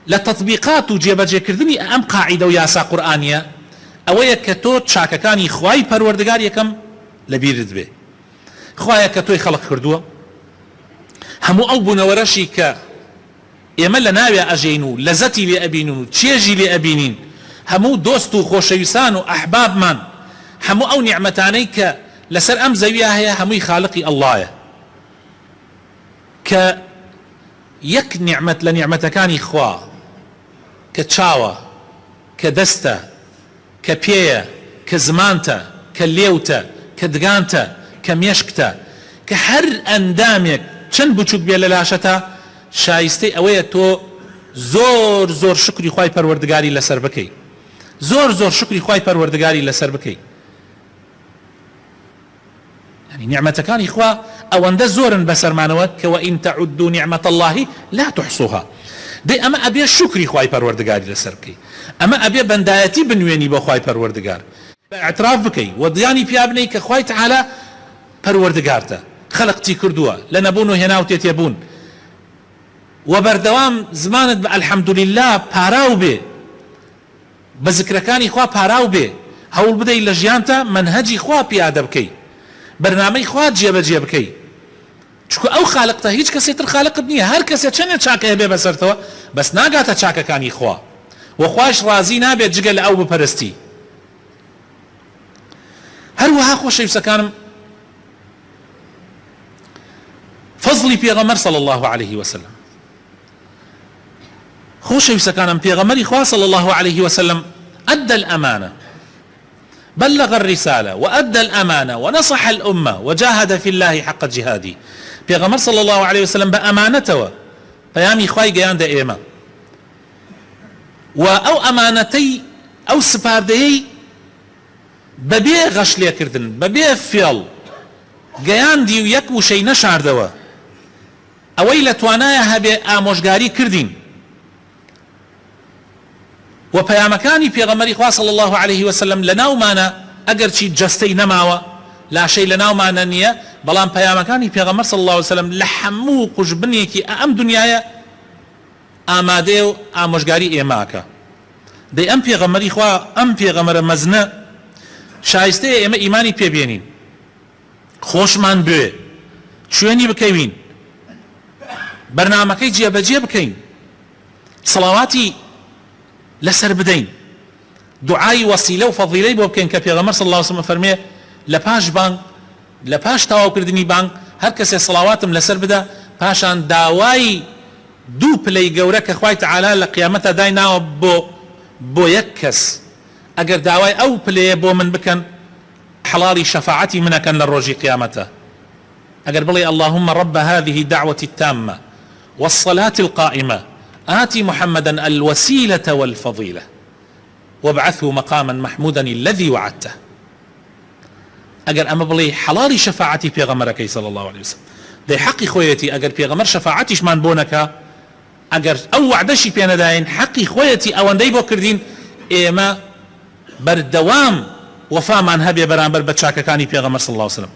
لتطبيقات وجيبجي كردني ام قاعده وياسا قرآنيه اويا كتو تشاككاني خواي پروردگار يكم لبيرد به خوايا كتو خلق كردوه همو او بنورشي ك ئێمە لە ناوێ ئەژین و لەزەتی لێ ئەبین و چێژی لێ ئەبینین هەموو دۆست و خۆشەویستان و ئەحبابمان هەموو ئەو نیعمەتانەی کە لەسەر ئەم زەویە هەیە هەمووی خالقی ئەڵڵایە کە یەک نیعمەت لە نیعمەتەکانی خوا کە چاوە کە دەستە کە پێیە کە زمانتە کە لێوتە کە دگانتە کە مێشکتە کە هەر ئەندامێک چەند بچووک بێ لە لاشەتە شایستەی ئەوەیە تۆ زۆر زۆر شکری خوای پەروەردگاری لەسەر بکەی زۆر زۆر شکری خوای پەروەردگاری لەسەر بکەی يعني نیعمەتەکانی خوا ئەوەندە زۆرن بەسەرمانەوە کە وئین تەعودوا نیعمەت الله لا تحصوها دەی ئەمە ئەبێ شکری خوای پەروەردگاری لەسەر بکەی ئەمە ئەبێ بەندایەتی بنوێنی بۆ خوای پەروەردگار اعتراف بکەی و دڵانی پیا بنەی کە خوای تەعالا پەروەردگارتە خەلقتی کردووە لە نەبوون و هێنا و تێتێبوون وبردوام زمانت الحمدلله پاراو بێ بە ذکرەکانی خوا پاراو بێ هەوڵ بدەی لە ژیانتە منهەجی خوا پیادە بکەی بەرنامەی خوا جێبەجێ بکەی چونکە ئەو خالقتە هیچ کەسێتر خالقت نییە هەر کەسێ چەندێک چاکە هەبێ بەسەرتەوە بەس ناگاتە چاکەکانی خوا و خوش ڕازی نابێت جگە لە ئەو بپەرستی هەروەها خۆشەویستەکانم فەزڵی پێغەمبەر صلی الله عليه وسلم خۆشەویستەکانم پێغەمبەری خوا صلی الله عليه وسلم أدى الأمانة بلغ الرسالة وأدى الأمانة ونصح الأمة وجاهد في الله حق جهاده پێغەمبەر صلی الله عليه وسلم بأمانتەوە پەیامی خوای گەیاندە ئێمە و ئەو ئەمانەتەی ئەو سپاردەیەی بەبێ غەش لێکردن بەبێ فێڵ گەیاندی و یەک وشەی نەشاردەوە ئەوەی لە توانایە هەبێ ئامۆژگاری کردین و پەیامەکانی پێغەمبەری خوا صلی الله عليه وسلم لەناومانە ئەگەر چی جەستەی نەماوە لاشەی لەناومانە نییە بەڵام پەیامەکانی پێغەمبەر صلی الله عليه وسلم لە هەموو قوشبنێکی ئەم دنیایە ئامادەیە و ئامۆژگاری ئێماکە دەی ئەم پێغەمبەری خوا ئەم پێغەمبەرە مەزنە شایستەیە ئێمە ئیمانی پێبێنین خۆشمان بوێ شوێنی بکەوین بەرنامەکەی جێبەجێ بکەین سەڵاواتی لەسەر بدەین دوعای وەسیلە و فەضیلەی بۆ بکەین کە پێغەمبەر صلی الله عليه وسلم فەرمێ لە پاش بانگ لە پاش تەواوکردنی بانگ هەر کەسێ سەڵاواتم لەسەر بدە پاشان داوای دوو پلەی گەورە کە خوای تەعالا لە قیامەتە دایناوە بۆ یەک کەس ئەگەر داوای ئەو پلەیە بۆ من بکەن حەڵاڵی شەفاعەتی منەکەن لە ڕۆژی قیامەتە ئەگەر بڵێ اللهم رب هذه الدعوة التامة والصلاة القائمة آتي محمدا الوسيلة والفضيلة وابعثه مقاما محمودا الذي وعدته اگر اما بڵێ حەڵاڵی شەفاعەتی پێغەمبەرەکەی صلی الله عليه وسلم دەی حەقی خۆیەتی ئەگەر پێغەمبەر شەفاعەتیشمان بۆ نەکا ئەگەر ئەو وعدەشی پێ نەداین حەقی خۆیەتی ئەوەندەی بۆ کردین ئێمە بەردەوام وەفامان هەبێ بەرامبەر بە چاکەکانی پێغەمبەر صلی الله عليه وسلم